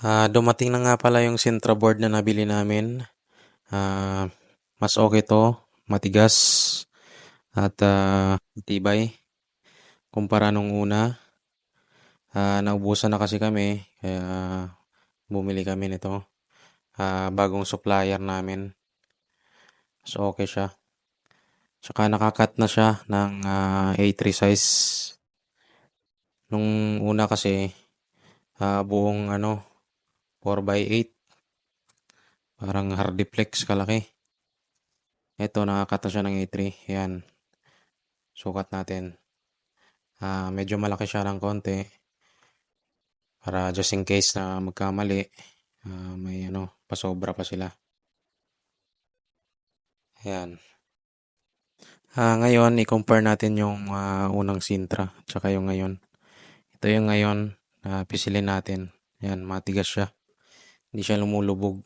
Dumating na nga pala yung Sintra board na nabili namin. Ah, Mas okay 'to, matigas at, matibay kumpara nung una. Naubusan na kasi kami kaya bumili kami nito. Bagong supplier namin. Mas okay siya. Tsaka naka-cut na siya ng, A3 size. Nung una kasi, buong ano, 4x8, parang hardiplex kalaki. Ito naka-cut na siya ng A3, ayan, sukat natin. Medyo malaki siya ng konti para just in case na magkamali, may ano, pasobra pa sila. Ayan. Ngayon i-compare natin yung, unang Sintra tsaka yung ngayon. Ito yung ngayon na pisilin natin. Ayan, matigas siya. Hindi siya lumulubog.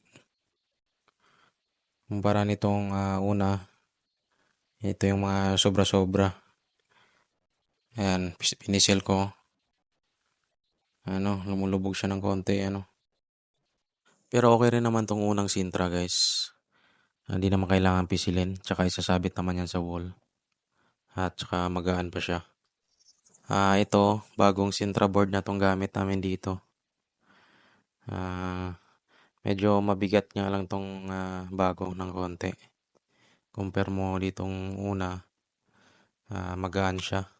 Kumpara nitong, una, ito yung mga sobra-sobra. Ayan, pinisil ko. Ano, lumulubog siya ng konti, ano. Pero okay rin naman tong unang Sintra, guys. Hindi naman kailangan pisilin, tsaka isasabit naman yan sa wall. At tsaka magaan pa siya. Ito, bagong Sintra board na tong gamit namin dito. Ah, Medyo mabigat nga lang tong, bago ng konti. Compare mo ditong una, magaan siya.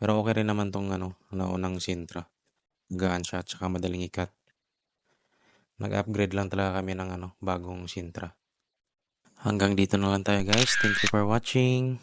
Pero okay rin naman tong ano, naunang Sintra. Magaan siya at tsaka madaling ikat. Nag-upgrade lang talaga kami ng ano, bagong Sintra. Hanggang dito na lang tayo guys. Thank you for watching.